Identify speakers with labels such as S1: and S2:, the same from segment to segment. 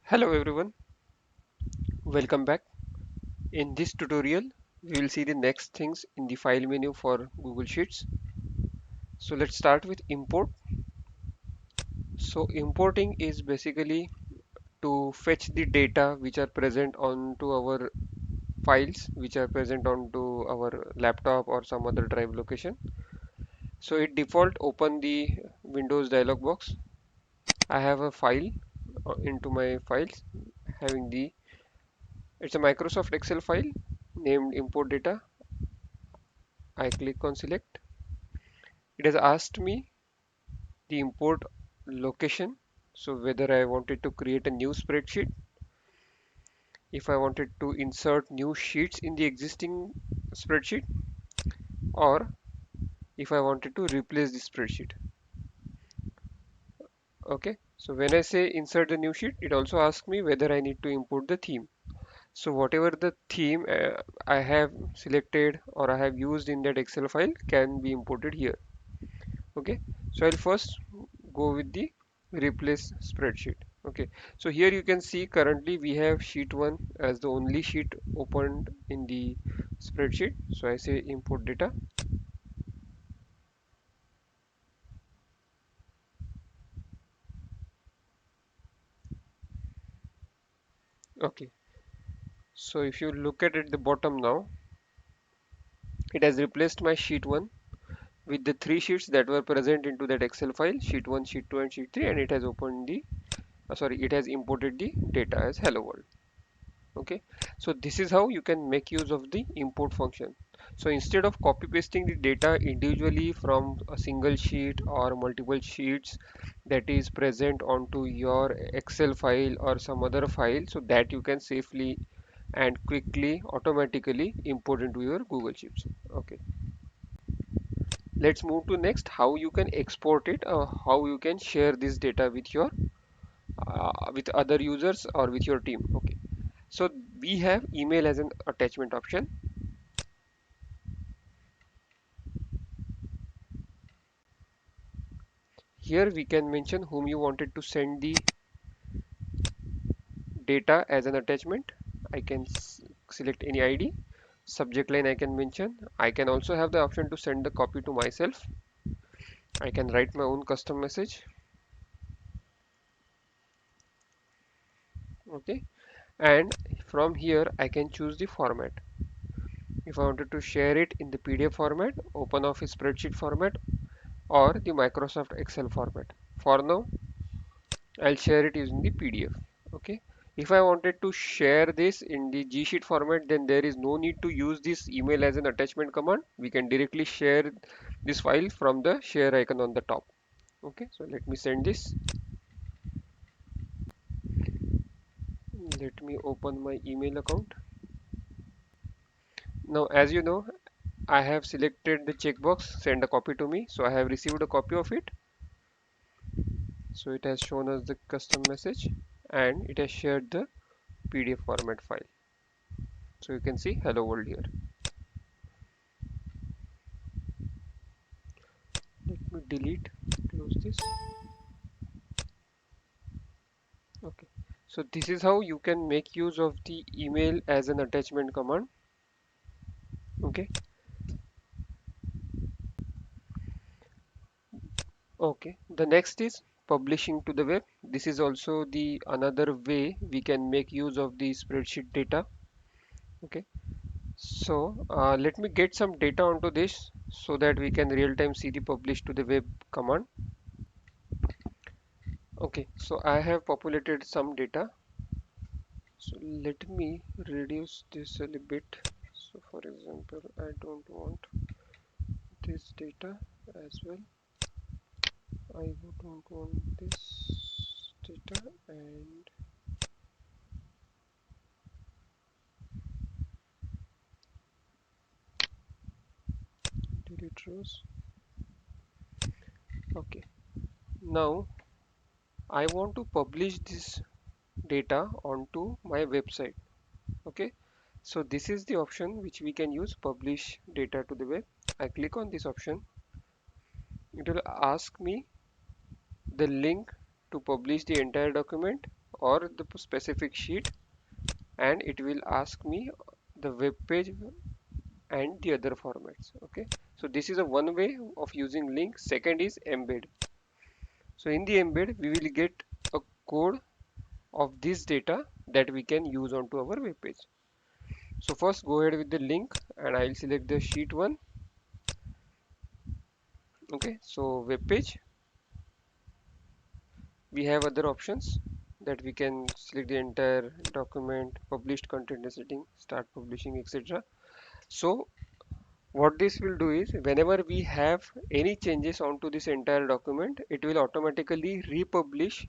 S1: Hello everyone, welcome back. In this tutorial, we will see the next things in the file menu for Google Sheets. So let's start with import. So importing is basically to fetch the data which are present onto our files, which are present onto our laptop or some other drive location. So it default open the Windows dialog box. I have a file into my files having it's a Microsoft Excel file named import data. I click on select. It has asked me the import location. So whether I wanted to create a new spreadsheet, if I wanted to insert new sheets in the existing spreadsheet, or if I wanted to replace the spreadsheet. Okay, so when I say insert the new sheet, it also asks me whether I need to import the theme. So whatever the theme I have selected or I have used in that Excel file can be imported here. Okay, so I'll first go with the replace spreadsheet. Okay, so here you can see currently we have sheet 1 as the only sheet opened in the spreadsheet. So I say import data. Okay, so if you look at the bottom now, it has replaced my sheet 1 with the three sheets that were present into that Excel file, sheet 1, sheet 2 and sheet 3, and it has opened the it has imported the data as hello world. Okay, so this is how you can make use of the import function. So instead of copy pasting the data individually from a single sheet or multiple sheets that is present onto your Excel file or some other file, so that you can safely and quickly automatically import into your Google Sheets. Okay, let's move to next how you can export it, how you can share this data with your with other users or with your team. Okay, so we have email as an attachment option. Here we can mention whom you wanted to send the data as an attachment. I can select any ID. Subject line I can mention. I can also have the option to send the copy to myself. I can write my own custom message. Okay. And from here I can choose the format. If I wanted to share it in the PDF format, OpenOffice spreadsheet format, or the Microsoft Excel format. For now, I'll share it using the PDF. Okay. If I wanted to share this in the G Sheet format, then there is no need to use this email as an attachment command. We can directly share this file from the share icon on the top. Okay, so let me send this. Let me open my email account. Now, as you know, I have selected the checkbox, send a copy to me. So I have received a copy of it. So it has shown us the custom message and it has shared the PDF format file. So you can see hello world here. Let me delete, close this. Okay, so this is how you can make use of the email as an attachment command. Okay, okay. The next is publishing to the web. This is also the another way we can make use of the spreadsheet data. Okay, so let me get some data onto this so that we can real time see the publish to the web command. Okay, so I have populated some data. So let me reduce this a little bit. So for example, I don't want this data as well. I would not want this data and delete rows. Okay, now I want to publish this data onto my website. Okay, so this is the option which we can use, publish data to the web. I click on this option. It will ask me the link to publish the entire document or the specific sheet, and it will ask me the web page and the other formats. Okay, so this is a one way of using link. Second is embed. So in the embed we will get a code of this data that we can use onto our web page. So first go ahead with the link, and I'll select the sheet 1. Okay, so web page, we have other options that we can select the entire document, published content setting, start publishing, etc. So what this will do is whenever we have any changes onto this entire document, it will automatically republish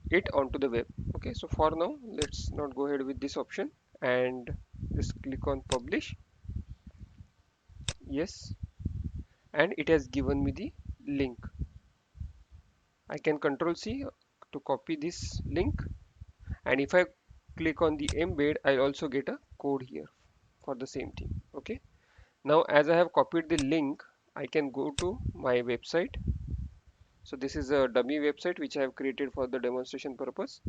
S1: it onto the web. Okay, so for now let's not go ahead with this option and just click on publish. Yes, and it has given me the link. I can control C to copy this link, and if I click on the embed, I also get a code here for the same thing. Okay, now as I have copied the link, I can go to my website. So this is a dummy website which I have created for the demonstration purpose.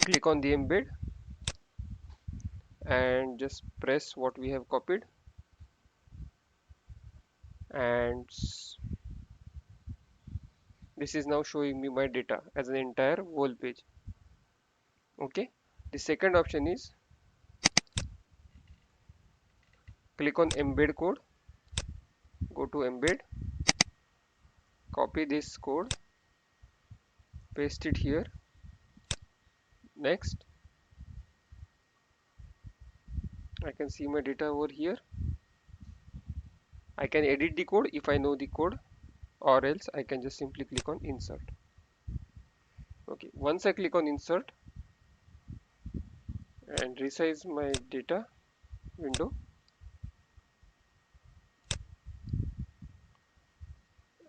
S1: Click on the embed and just press what we have copied, and this is now showing me my data as an entire whole page. Okay, the second option is click on embed code, go to embed, copy this code, paste it here. Next, I can see my data over here. I can edit the code if I know the code, or else I can just simply click on insert. Okay, once I click on insert and resize my data window,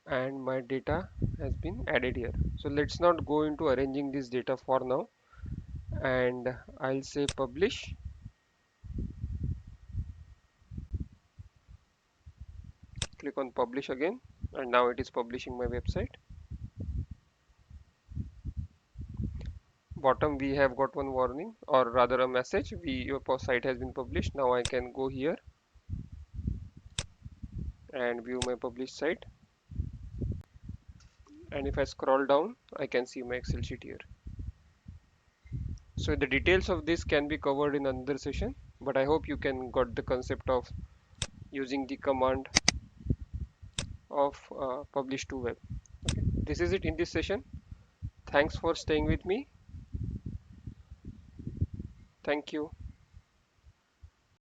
S1: and my data has been added here. So let's not go into arranging this data for now, and I'll say publish. Click on publish again, and now it is publishing my website. Bottom we have got one warning, or rather a message, your site has been published. Now I can go here and view my published site, and if I scroll down I can see my Excel sheet here. So the details of this can be covered in another session, but I hope you can got the concept of using the command of publish to web. Okay, this is it in this session. Thanks for staying with me. Thank you.